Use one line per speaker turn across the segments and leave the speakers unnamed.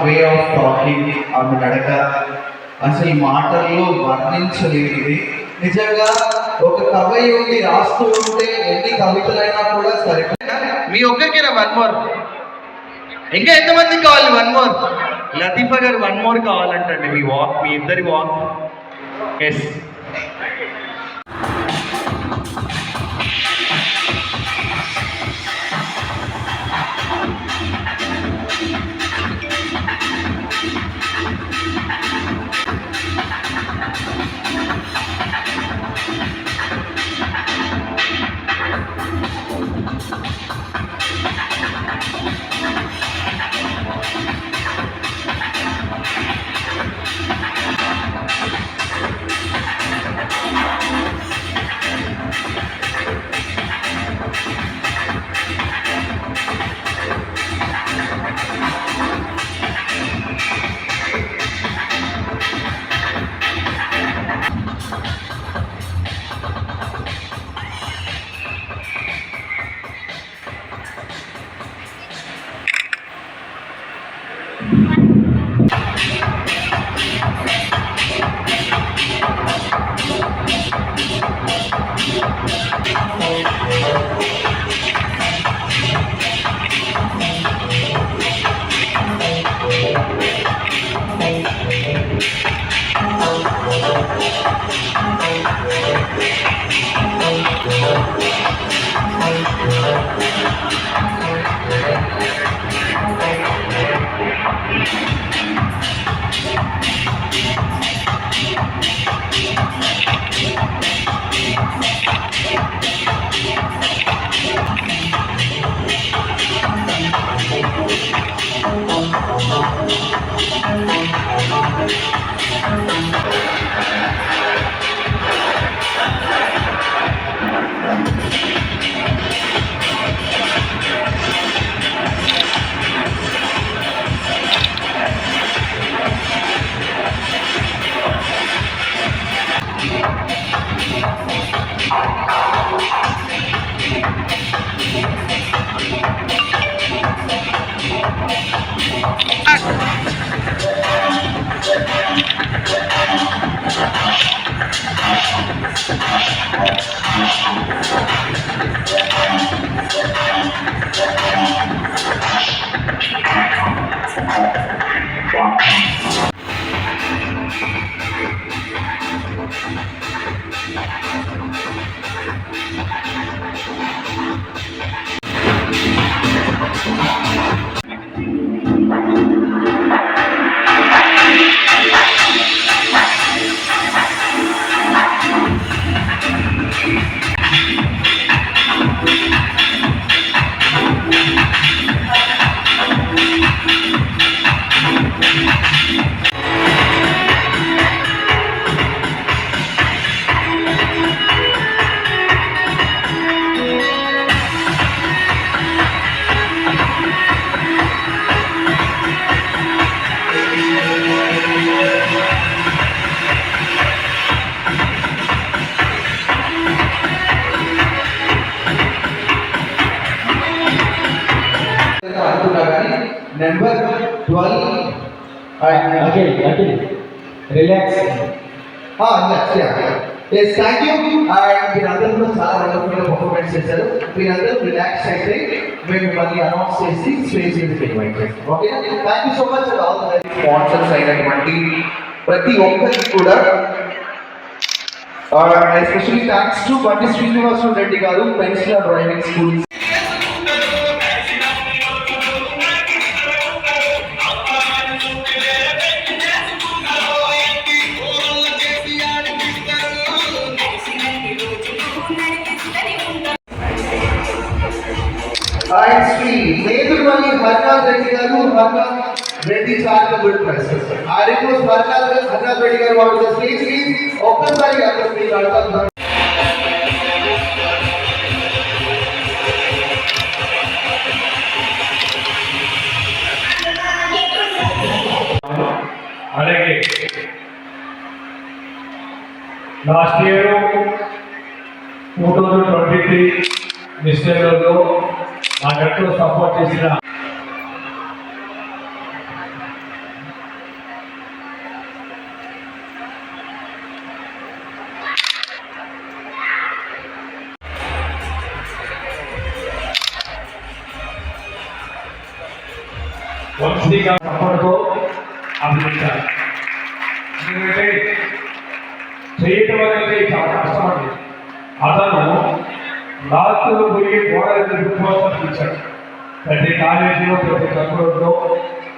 Way of talking, ఆమె నడక అసలు మాటల్లో వర్ణించలేనిది. నిజంగా ఒక కవి ఉండి రాస్తూ ఉంటే ఎన్ని కవితలైనా కూడా సరిపోయినా
మీ ఒక్కరికైనా వన్ మోర్, ఇంకా ఎంతమందికి కావాలి one more? Latifa garu one more కావాలంటండి. మీ వాక్, మీ ఇద్దరి walk. Yes,
number 12.
Relax.
Yes, thank you. And మీరందరూ కూడా చాలా వండర్ఫుల్గా పర్ఫార్మెన్స్ చేశారు. మీరందరూ రిలాక్స్ అయితే మేము మిమ్మల్ని అనౌన్స్ చేసి స్టేజ్ మీదకి ఇన్వైట్ చేస్తాం. Okay, thank you so much. And all the sponsors అయినటువంటి ప్రతి ఒక్కరికి కూడా ఎస్పెషల్లీ థ్యాంక్స్ టు బండి శ్రీనివాసరావు రెడ్డి గారు, peninsular driving school. Nedurumalli Harnath Reddy గారు, హర్నాథ్ రెడ్డి చారిటబుల్ ట్రస్ట్. ఆ రిక్వెస్ట్ హర్నాథ్ రెడ్డి గారు వాళ్ళు స్టేజ్ కి ఒక్కసారి అక్కడ మీరు అడుగుతున్నారు.
అలాగే లాస్ట్ ఇయర్ 2023 మిస్టర్లో నాకెంతో సపోర్ట్ చేసిన వంశీగా సపోర్ట్తో అభినందించాలి. ఎందుకంటే చేయటం అనేది చాలా కష్టపడి అతను రాత్రులు పోయి గోడలు ఎదుర్కోవాల్సి తీర్చాడు. ప్రతి కాలేజీలో ప్రతి కంప్యూటర్లో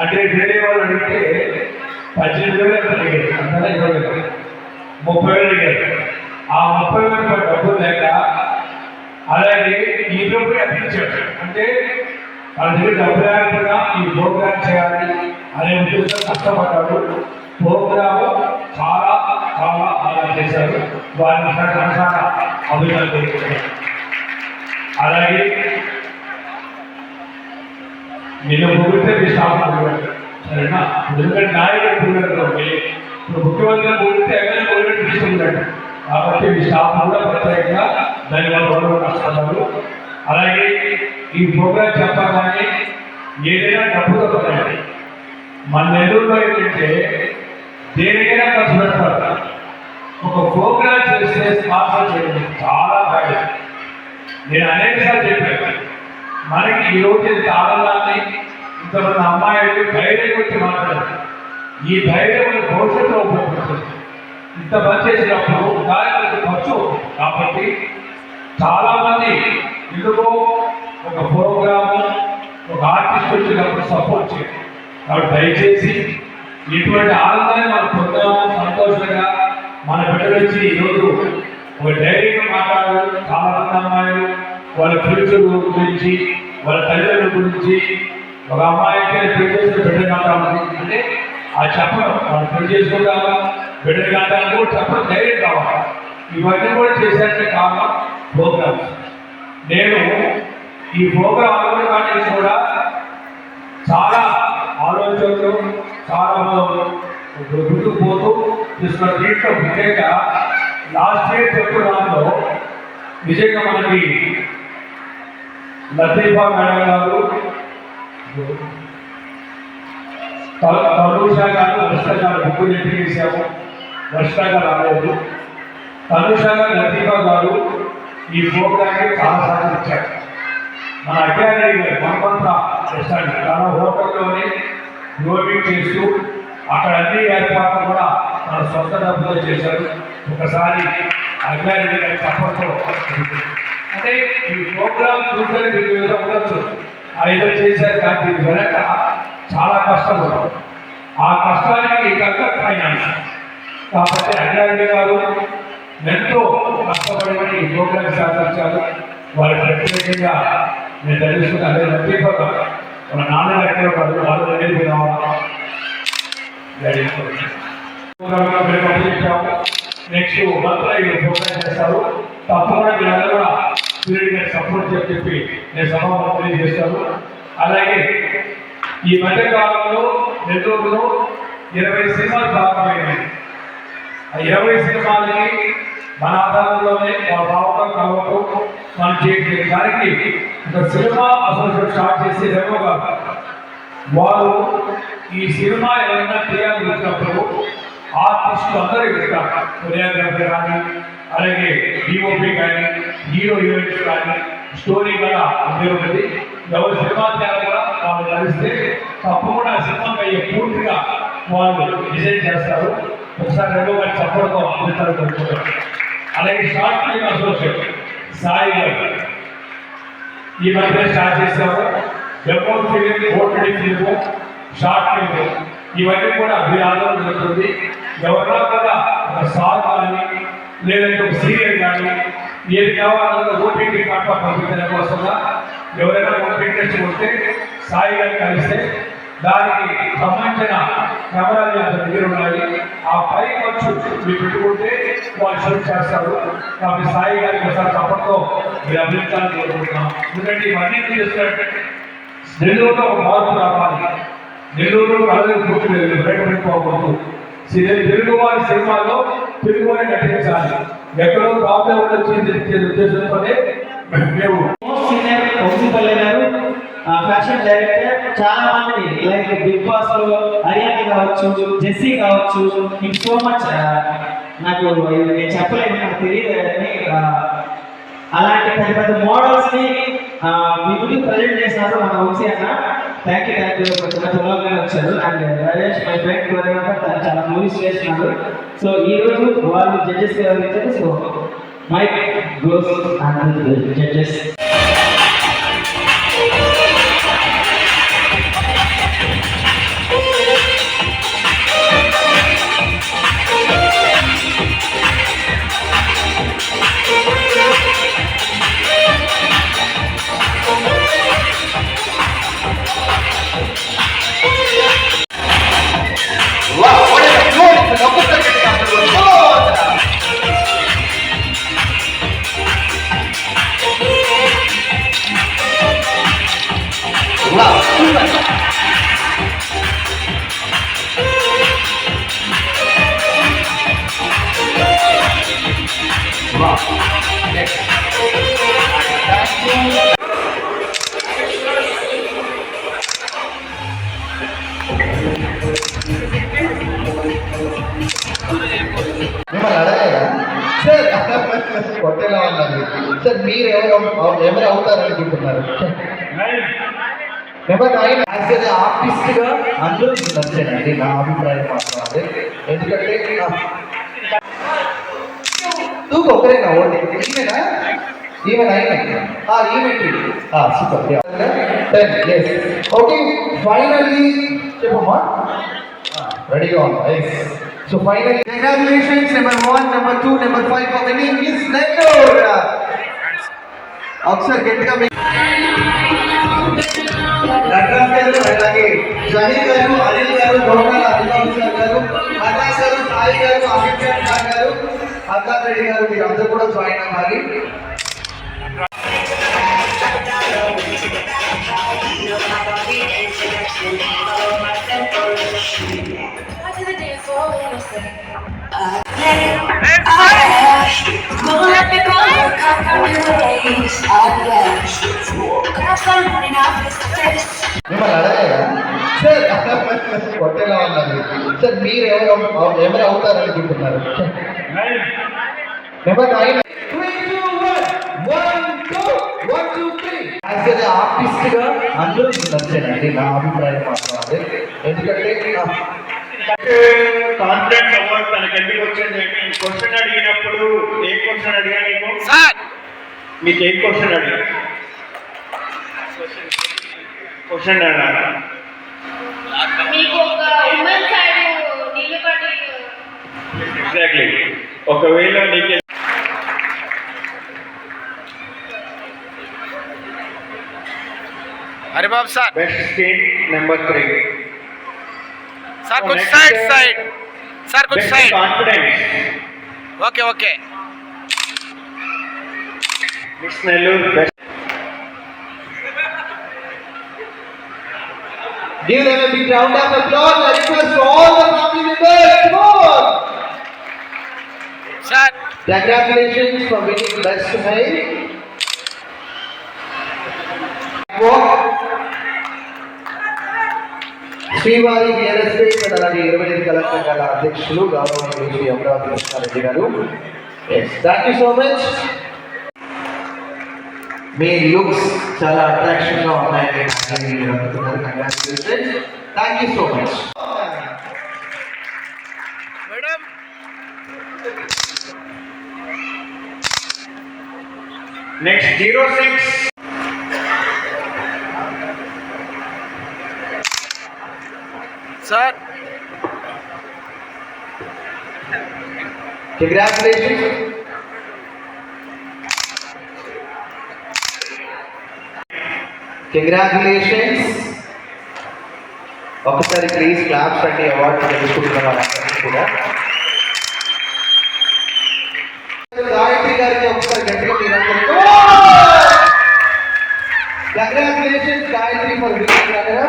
అంటే వేరే వాళ్ళు అడిగితే 18,000 అడిగారు, అంతా 20,000, 30,000 అడిగారు. ఆ 30,000 డబ్బులు లేక అలాగే ఈలో పోయి అందించాడు. అంటే వాళ్ళ దగ్గర డబ్బు లేకుండా ఈ ప్రోగ్రామ్ చేయాలి అనే ఉద్దేశం కష్టపడ్డాడు. ప్రోగ్రాము చాలా చాలా బాగా చేశారు. వారిని చాలా అభినందన. అలాగే నేను పొగిడితే మీ స్టాఫ్ పొగిడారు, సరేనా? ఎందుకంటే నాయకుడు పొగిడారు, ఇప్పుడు ముఖ్యమంత్రి పొగిడితే ఎమ్మెల్యే పొగిడినట్టు తీసుకున్నాడు. కాబట్టి మీ స్టాఫ్ కూడా ప్రత్యేకంగా ధన్యవాదాలు నష్టపడ్డారు. అలాగే ఈ ప్రోగ్రాం చెప్పగానే ఏదైనా డబ్బుతో పడండి. మన నెల్లూరులో ఏంటంటే దేనికైనా ఖర్చు పెడతారు. ఒక ప్రోగ్రాం చేస్తే స్పాన్సర్ చేయడం చాలా బాగా. నేను అనేకసార్లు చెప్పాను, మనకి ఈరోజు ఇంత ఆనందాన్ని ఇంతమంది అమ్మాయిలు ధైర్యం వచ్చి మాట్లాడారు. ఈ ధైర్యం భవిష్యత్తులో ఉపయోగపడుతుంది. ఇంత పని చేసినప్పుడు దానికి ఖర్చు. కాబట్టి చాలామంది ఇందులో ఒక ప్రోగ్రాము ఒక ఆర్టిస్ట్ వచ్చినప్పుడు సపోర్ట్ చేయాలి. కాబట్టి దయచేసి ఇటువంటి ఆనందాన్ని మనం పొందాము. సంతోషంగా మన బిడ్డలు వచ్చి ఈరోజు ఒక ధైర్యంగా మాట్లాడారు. చాలామంది అమ్మాయిలు వాళ్ళ ఫ్యూచర్ గురించి, వాళ్ళ తల్లిదండ్రుల గురించి, ఒక అమ్మాయి అయితే పెళ్లి చేసిన బిడ్డ కావాలి అంటే ఆ చెప్పడం, వాళ్ళు పెళ్లి చేసుకుంటారా బిడ్డ కావాలని కూడా చెప్పడం ధైర్యం కావాలి. ఇవన్నీ కూడా చేశారంటే కారణం ప్రోగ్రామ్స్. నేను ఈ ప్రోగ్రాం అనుకోవడానికి కూడా చాలా ఆలోచనలు చాలా గుర్తుకు పోతూ తీసుకున్న దీంట్లో ముఖ్యంగా లాస్ట్ ఇయర్ చెప్పుదాంలో నిజంగా మనకి లతీఫా మేడం గారు, తనుషా గారు, వర్ష గారు ముగ్గురు ఎంపిక చేశాము. వర్ష గారు రాలేదు. తనుషా గారు, లతీఫా గారు ఈ ప్రోగ్రామ్కి చాలా సహకరించారు. మన అజ్ఞాని గారు మనమంతా రెస్టారెంట్ తన హోటల్లోనే గ్రోవింగ్ చేస్తూ అక్కడ అన్ని ఏర్పాట్లు కూడా తన సొంత డబ్బులో చేశారు. ఒకసారి అజ్ఞాని గారి సపోర్ట్తో అంటే ఈ ప్రోగ్రామ్ చూస్తే మీరు ఉండొచ్చు, ఐదో చేశారు. కానీ దీని వెనక చాలా కష్టం ఉంటుంది. ఆ కష్టానికి కనుక ఫైనాన్స్. కాబట్టి అజ్ఞాని గారు ఎంతో కష్టపడి ఈ ప్రోగ్రామ్ సాధించారు. వారి ప్రత్యేకంగా నేను తెలుసుకుని అదే లతీఫా మన నాన్న ఎక్కడ కాదు వాళ్ళు దగ్గరికి రావాలా. నెక్స్ట్ మంత్లో ఈ ప్రోగ్రామ్ చేస్తారు. తప్పకుండా మీరందరూ కూడా సూర్యుడి గారి సపోర్ట్ చెప్పి నేను సభ తెలియజేస్తాను. అలాగే ఈ మధ్యకాలంలో నెల్లూరులో 20 సినిమాలు ప్రారంభమైనాయి. ఆ 20 సినిమాలకి మన ఆధారంలోనే రావడం కలవటం మనం చేయట్లేదు. దానికి ఒక సినిమా అసోసియేషన్ స్టార్ట్ చేసి రెమో గారు వారు ఈ సినిమా ఏమైనా చేయాలని వచ్చినప్పుడు ఆర్టిస్టులు అందరూ ఇస్తారు. కొరియోగ్రఫీ కానీ, అలాగే డిఓపి కానీ, హీరో హీరోయిన్స్ కానీ, స్టోరీ కూడా ఉంటుంది. ఎవరు సినిమా చేయాలి కూడా వాళ్ళు కలిస్తే తప్పకుండా సినిమాకి అయ్యే పూర్తిగా వాళ్ళు డిజైన్ చేస్తారు. ఒకసారి రెమో గారి సపోర్ట్తో అందుతారు. అలాగే షార్ట్ ఫిల్మ్ అసోసియేషన్ సాయి గారు ఈ మధ్య స్టార్ట్ చేశారు. Demo film, OTT film, short film ఇవన్నీ కూడా అభియానం జరుగుతుంది. ఎవరైనా కూడా ఒక సాంగ్ కానీ లేదంటే ఒక సీరియల్ కానీ ఏది కావాలన్నా ఓటీటీ కట్ట పంపించడం కోసంగా ఎవరైనా ఇంట్రెస్ట్ ఉంటే సాయి గారిని కలిస్తే దానికి సంబంధించిన కెమెరాలు అంత దగ్గర ఉన్నాయి. ఆ పై ఖర్చు మీరు పెట్టుకుంటే వాళ్ళు షూట్ చేస్తారు. కాబట్టి సాయి గారికి ఒకసారి తప్పట్లో మీరు అభివృద్ధాన్ని కోరుకుంటున్నాం. ఎందుకంటే ఇవన్నీ చేస్తున్నట్టే నెల్లూరులో ఒక మార్పు రావాలి. నెల్లూరు కళలు పుట్టిలేదు, బయట పెట్టుకోకూడదు. తెలుగువారి సినిమాల్లో తెలుగువారి నటించాలి. ఎక్కడో ప్రాబ్లం వచ్చి ఉద్దేశంతోనే మేము
సీనియర్ వంశీపల్లి గారు ఫ్యాషన్ డైరెక్టర్. చాలా మంది లైక్ బిగ్ బాస్ లో హర్యానా కావచ్చు, జెస్సీ కావచ్చు, ఇంక సో మచ్ నాకు నేను చెప్పలేను, నాకు తెలియదు కానీ అలాంటి పెద్ద పెద్ద మోడల్స్ ని మీ ముందు ప్రజెంట్ చేసినారు మన వంశీ అన్న. థ్యాంక్ యూ కొంచెం త్వరగా వచ్చారు. And Rajesh my friend choreographer తను చాలా మూవీస్ చేస్తున్నాడు. సో ఈ రోజు వాళ్ళు జడ్జెస్ ఇచ్చారు. So my goes and judges.
Wow, what is the floor? It's an opposite afterwards. Wow, super. Wow. Next. Thank you.
మిమ్మల్ని అడగాలా సార్? కొట్టేలా ఉన్నది సార్. మీరు ఎవరు అవుతారనుకుంటున్నారు? నెంబర్ 9 యాజ్ ఎ ఆర్టిస్ట్ గా అందరూ నచ్చానండి, నా అభిప్రాయం మాత్రం అదే. ఎందుకంటే నువ్వు ఒకరేనా ఓడి ఈమెనా? ఈమెనా? ఈమె సూపర్ 10. Yes okay. ఫైనల్లీ చెప్పమ్మా, రెడీగా ఉన్నా. So final congratulations number 1, number 2, number 5 for winning miss Nellore. ఒకసారి గట్టిగా నటరాజ్ గారు, అలాగే జహీర్ గారు, అనిల్ గారు, గౌరవ అభిమాన్ గారు, ప్రకాష్ గారు, సాయి గారు, అమిత్ ఖాన్ గారు, హర్నాథ్ రెడ్డి గారు, మీరు అందరూ కూడా జాయిన్ అవ్వాలి. మిమ్మల్ని అడగాలా సార్? కొట్టేలా ఉన్నది సార్. మీరు ఎవరు అవుతారనుకుంటున్నారు? నెంబర్ 9 యాజ్ ఎ ఆర్టిస్ట్ గా అందరూ నచ్చానండి, నా అభిప్రాయం మాత్రం అదే. ఎందుకంటే
కాన్ఫిడెన్స్ అవార్డ్ తనకి ఎందుకు వచ్చింది అంటే క్వశ్చన్ అడిగినప్పుడు ఏ క్వశ్చన్ అడిగా నీకు మీకు ఏ క్వశ్చన్ అడిగా క్వశ్చన్ అడిగా
మీకు ఒక ఉమెన్ సైడ్ నిలబడి
ఎగ్జాక్ట్లీ. ఒకవేళ నీకు
अरे बाप sir
best skin number 3
sir कुछ साइड साइड सर कुछ side
confidence
okay okay
miss Nellore best.
Give them a big round of applause. I request all the family members. Come on.
Sir
Congratulations for winning best male. Walk. శ్రీవారి real estate and అలాగే 25 కళాశాల అధ్యక్షులు గౌరవనీయులు శ్రీ అమరావతి కృష్ణారెడ్డి గారు. Thank you so much. Me looks చాలా attraction గా ఉన్నాయని మీరు అనుకుంటున్నారు. Congratulations. Thank you so much.
Madam
next 06
sir
congratulations. Congratulations. ఒకసారి ప్లీజ్ క్లాప్స్ అంటే అవార్డు తెలుసుకుంటున్న వాళ్ళందరికీ కూడా. గాయత్రి గారికి ఒకసారి గట్టిగా మీరందరూ కంగ్రాచులేషన్స్ గాయత్రి ఫర్ విన్నింగ్ కదా.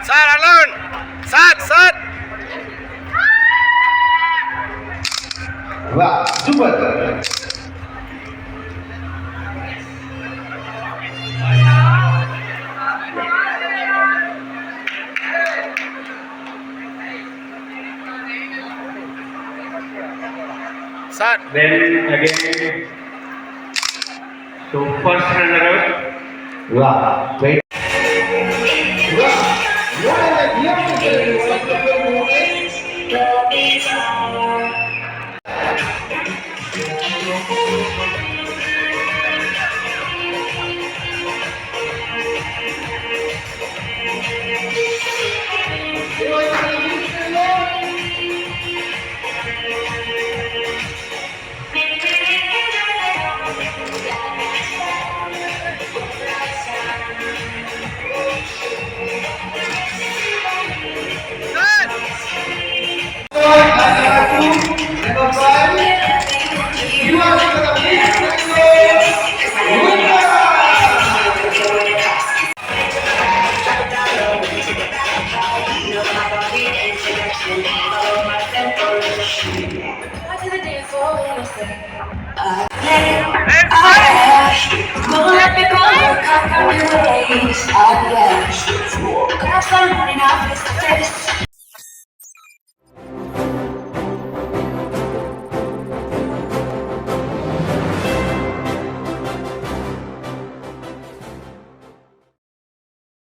सर अलोन सर सर
వా super.
Sir
then again so first runner up
Wait.
That's why I'm running out of this.